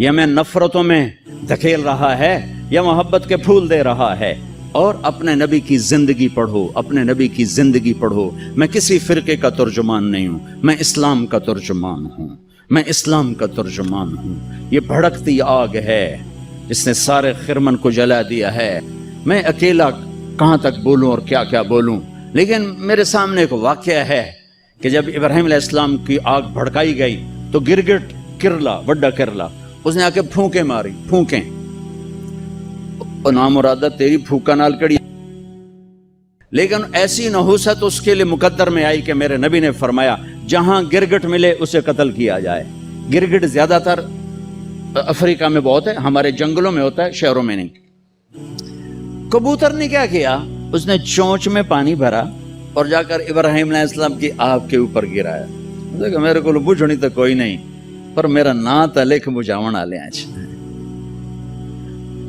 یا میں نفرتوں میں دھکیل رہا ہے یا محبت کے پھول دے رہا ہے. اور اپنے نبی کی زندگی پڑھو, اپنے نبی کی زندگی پڑھو. میں کسی فرقے کا ترجمان نہیں ہوں, میں اسلام کا ترجمان ہوں, میں اسلام کا ترجمان ہوں. یہ بھڑکتی آگ ہے جس نے سارے خرمن کو جلا دیا ہے. میں اکیلا کہاں تک بولوں اور کیا کیا بولوں, لیکن میرے سامنے ایک واقعہ ہے کہ جب ابراہیم علیہ السلام کی آگ بھڑکائی گئی تو گرگٹ کرلا, وڈا کرلا, اس نے آ کے پھونکیں ماری, پھونکیں, اور نامرادہ تیری پھوکا نال کڑی. لیکن ایسی نحوست اس کے لیے مقدر میں آئی کہ میرے نبی نے فرمایا جہاں گرگٹ ملے اسے قتل کیا جائے. گرگٹ زیادہ تر افریقہ میں بہت ہے, ہمارے جنگلوں میں ہوتا ہے, شہروں میں نہیں. کبوتر نے کیا کیا, اس نے چونچ میں پانی بھرا اور جا کر ابراہیم علیہ السلام کی آگ کے اوپر گرایا. میرے کو بجھنی تو کوئی نہیں, پر میرا نا تا لکھ بجھاون والے ہیں.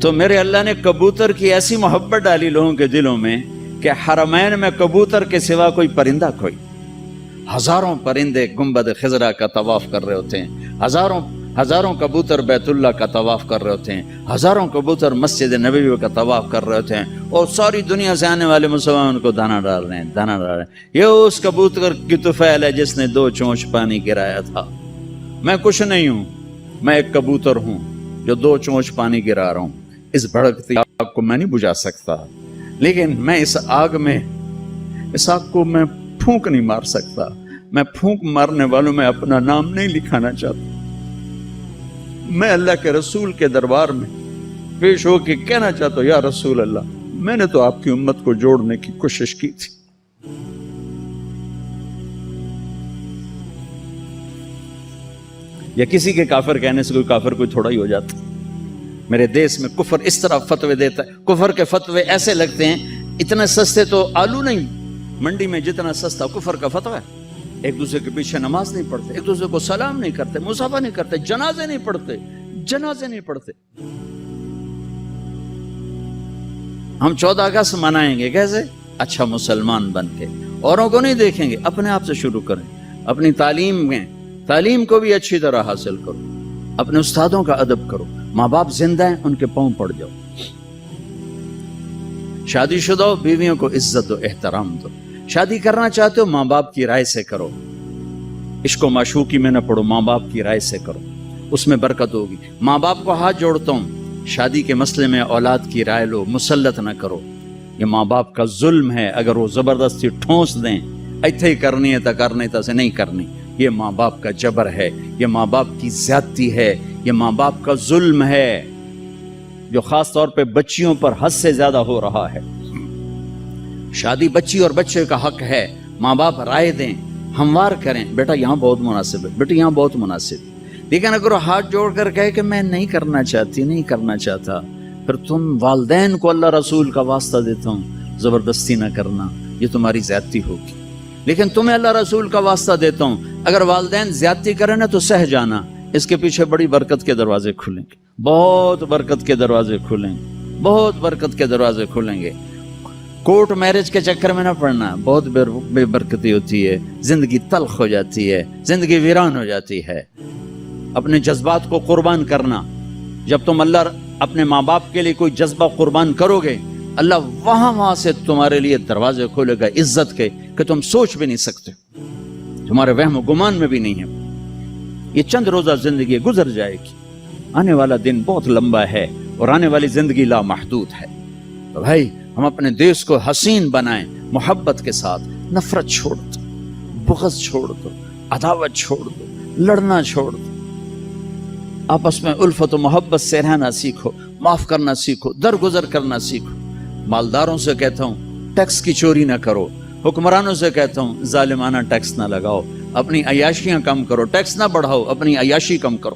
تو میرے اللہ نے کبوتر کی ایسی محبت ڈالی لوگوں کے دلوں میں کہ حرمین میں کبوتر کے سوا کوئی پرندہ کوئی. ہزاروں پرندے گنبد خضرا کا طواف کر رہے ہوتے ہیں, ہزاروں کبوتر بیت اللہ کا طواف کر رہے ہوتے ہیں, ہزاروں کبوتر مسجد نبوی کا طواف کر رہے ہوتے ہیں, اور ساری دنیا سے آنے والے مسلمان ان کو دانا ڈال رہے ہیں, دانا ڈال رہے ہیں. یہ اس کبوتر کی طفیل ہے جس نے 2 چونچ پانی گرایا تھا. میں کچھ نہیں ہوں, میں ایک کبوتر ہوں جو 2 چونچ پانی گرا رہا ہوں. اس بھڑکتی آگ کو میں نہیں بجھا سکتا, لیکن میں اس آگ کو میں پھونک نہیں مار سکتا. میں پھونک مارنے والوں میں اپنا نام نہیں لکھانا چاہتا. میں اللہ کے رسول کے دربار میں پیش ہو کے کہنا چاہتا ہوں, یا رسول اللہ, میں نے تو آپ کی امت کو جوڑنے کی کوشش کی تھی. یا کسی کے کافر کہنے سے کوئی کافر کوئی تھوڑا ہی ہو جاتا. میرے دیس میں کفر اس طرح فتوے دیتا ہے, کفر کے فتوے ایسے لگتے ہیں اتنے سستے تو آلو نہیں منڈی میں جتنا سستا کفر کا فتوہ ہے. ایک دوسرے کے پیچھے نماز نہیں پڑھتے, ایک دوسرے کو سلام نہیں کرتے, مصافحہ نہیں کرتے, جنازے نہیں پڑھتے. ہم 14 اگست منائیں گے کیسے؟ اچھا مسلمان بن کے, اوروں کو نہیں دیکھیں گے, اپنے آپ سے شروع کریں. اپنی تعلیم کو بھی اچھی طرح حاصل کرو, اپنے استادوں کا ادب کرو. ماں باپ زندہ ہیں, ان کے پاؤں پڑ جاؤ. شادی شدہ بیویوں کو عزت و احترام دو. شادی کرنا چاہتے ہو ماں باپ کی رائے سے کرو, عشق و معشوقی میں نہ پڑو, ماں باپ کی رائے سے کرو, اس میں برکت ہوگی. ماں باپ کو ہاتھ جوڑتا ہوں, شادی کے مسئلے میں اولاد کی رائے لو, مسلط نہ کرو. یہ ماں باپ کا ظلم ہے, اگر وہ زبردستی ٹھونس دیں ایتھے ہی کرنی ہے تا کرنی تا سے نہیں کرنی. یہ ماں باپ کا جبر ہے, یہ ماں باپ کی زیادتی ہے, یہ ماں باپ کا ظلم ہے جو خاص طور پہ بچیوں پر حد سے زیادہ ہو رہا ہے. شادی بچی اور بچے کا حق ہے, ماں باپ رائے دیں, ہموار کریں, بیٹا یہاں بہت مناسب ہے, بیٹا یہاں بہت مناسب. لیکن اگر ہاتھ جوڑ کر کہے کہ میں نہیں کرنا چاہتا, پھر تم والدین کو اللہ رسول کا واسطہ دیتا ہوں زبردستی نہ کرنا, یہ تمہاری زیادتی ہوگی. لیکن تمہیں اللہ رسول کا واسطہ دیتا ہوں, اگر والدین زیادتی کریں نا تو سہ جانا, اس کے پیچھے بڑی برکت کے دروازے کھلیں گے, بہت برکت کے دروازے کھلیں گے, بہت برکت کے دروازے کھلیں گے. کورٹ میرج کے چکر میں نہ پڑنا, بہت بے برکتی ہوتی ہے, زندگی تلخ ہو جاتی ہے, زندگی ویران ہو جاتی ہے. اپنے جذبات کو قربان کرنا, جب تم اللہ اپنے ماں باپ کے لیے کوئی جذبہ قربان کرو گے, اللہ وہاں سے تمہارے لیے دروازے کھولے گا عزت کے کہ تم سوچ بھی نہیں سکتے, تمہارے وہم و گمان میں بھی نہیں ہے. یہ چند روزہ زندگی گزر جائے گی, آنے والا دن بہت لمبا ہے اور آنے والی زندگی لامحدود ہے. تو بھائی ہم اپنے دیش کو حسین بنائیں, محبت کے ساتھ. نفرت چھوڑ دو, بغض چھوڑ دو, عداوت چھوڑ دو, لڑنا چھوڑ دو. آپس میں الفت و محبت سے رہنا سیکھو, معاف کرنا سیکھو, درگزر کرنا سیکھو. مالداروں سے کہتا ہوں ٹیکس کی چوری نہ کرو, حکمرانوں سے کہتا ہوں ظالمانہ ٹیکس نہ لگاؤ, اپنی عیاشیاں کم کرو, ٹیکس نہ بڑھاؤ, اپنی عیاشی کم کرو.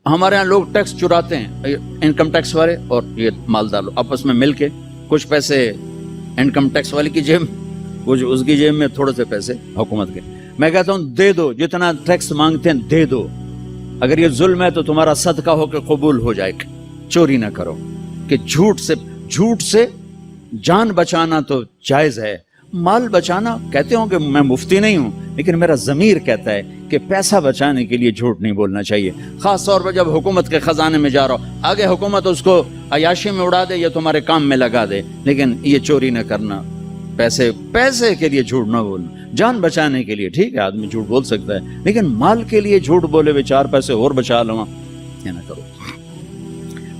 ہمارے ہاں لوگ ٹیکس چراتے ہیں, انکم ٹیکس والے اور یہ مالدار لوگ آپس میں مل کے کچھ پیسے انکم ٹیکس والے کی جیب, کچھ اس کی جیب میں, تھوڑے سے پیسے حکومت کے. میں کہتا ہوں دے دو, جتنا ٹیکس مانگتے ہیں دے دو. اگر یہ ظلم ہے تو تمہارا صدقہ ہو کے قبول ہو جائے گا. چوری نہ کرو, کہ جھوٹ سے جان بچانا تو جائز ہے, مال بچانا، کہتے ہوں کہ میں مفتی نہیں ہوں، لیکن میرا ضمیر کہتا ہے کہ پیسہ بچانے کے لیے جھوٹ نہیں بولنا چاہیے، خاص طور پر جب حکومت کے خزانے میں جا رہا ہو، آگے حکومت اس کو عیاشی میں اڑا دے یا تمہارے کام میں لگا دے، لیکن یہ چوری نہ کرنا، پیسے کے لیے جھوٹ نہ بولنا، جان بچانے کے لیے ٹھیک ہے آدمی جھوٹ بول سکتا ہے، لیکن مال کے لیے جھوٹ بولے ہوئے 4 پیسے اور بچا لوں، یہ نہ کرو۔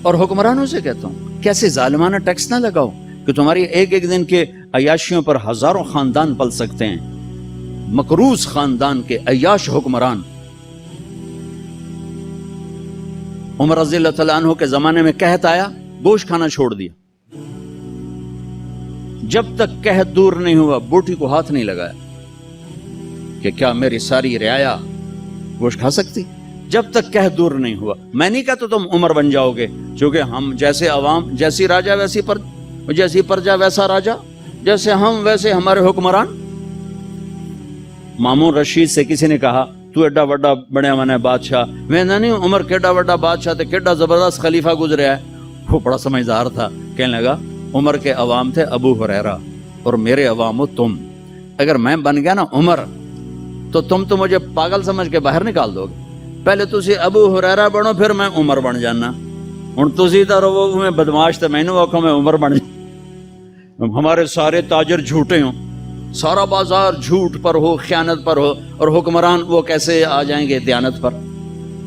اور حکمرانوں سے کہتا ہوں کیسے ظالمانہ ٹیکس نہ لگاؤ کہ تمہاری ایک ایک دن کے عیاشیوں پر ہزاروں خاندان پل سکتے ہیں، مقروض خاندان کے عیاش حکمران۔ عمر رضی اللہ تعالیٰ عنہ کے زمانے میں قحط آیا، گوشت کھانا چھوڑ دیا، جب تک قحط دور نہیں ہوا بوٹی کو ہاتھ نہیں لگایا کہ کیا میری ساری رعایا گوشت کھا سکتی، جب تک قحط دور نہیں ہوا۔ میں نہیں کہتا تم عمر بن جاؤ گے، چونکہ ہم جیسے عوام، جیسی راجا جیسی پرجا ویسا راجا، جیسے ہم ویسے ہمارے حکمران۔ مامون رشید سے کسی نے کہا تو ایڈا وڈا بڑے من بادشاہ، میں نہیں عمر کیڈا وڈا بادشاہ تے کیڈا زبردست خلیفہ گزریا ہے۔ وہ بڑا سمجھدار تھا، کہنے لگا عمر کے عوام تھے ابو ہریرہ اور میرے عوام ہو تم، اگر میں بن گیا نا عمر تو تم تو مجھے پاگل سمجھ کے باہر نکال دو گے، پہلے تسی ابو ہریرہ بنو پھر میں عمر بن جانا، ہن تسی تو رو میں بدماش تے مینوں آکھو میں عمر بن جانا۔ ہمارے سارے تاجر جھوٹے ہوں، سارا بازار جھوٹ پر ہو، خیانت پر ہو، اور حکمران وہ کیسے آ جائیں گے دیانت پر؟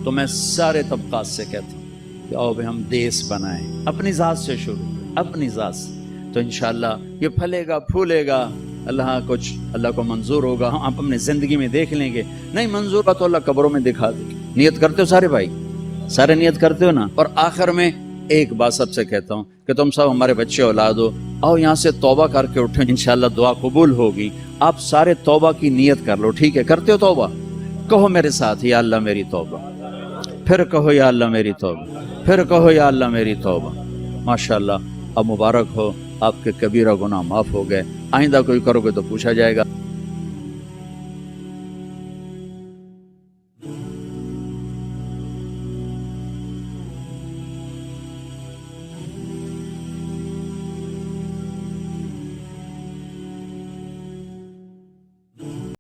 تو میں سارے طبقات سے کہتا ہوں کہ آؤ بھائی ہم دیس بنائیں، اپنی ذات سے شروع، اپنی ذات سے، تو انشاءاللہ یہ پھلے گا پھولے گا، اللہ کو منظور ہوگا، ہم اپنے زندگی میں دیکھ لیں گے، نہیں منظور کا تو اللہ قبروں میں دکھا دے گا۔ نیت کرتے ہو سارے بھائی، سارے نیت کرتے ہو نا؟ اور آخر میں ایک بات سب سے کہتا ہوں کہ تم سب ہمارے بچے اولاد ہو، آؤ یہاں سے توبہ کر کے اٹھو، انشاءاللہ دعا قبول ہوگی۔ آپ سارے توبہ کی نیت کر لو، ٹھیک ہے؟ کرتے ہو توبہ؟ کہو میرے ساتھ یا اللہ میری توبہ، پھر کہو یا اللہ میری توبہ، پھر کہو یا اللہ میری توبہ۔ ماشاءاللہ اب مبارک ہو، آپ کے کبیرہ گناہ معاف ہو گئے، آئندہ کوئی کرو گے تو پوچھا جائے گا۔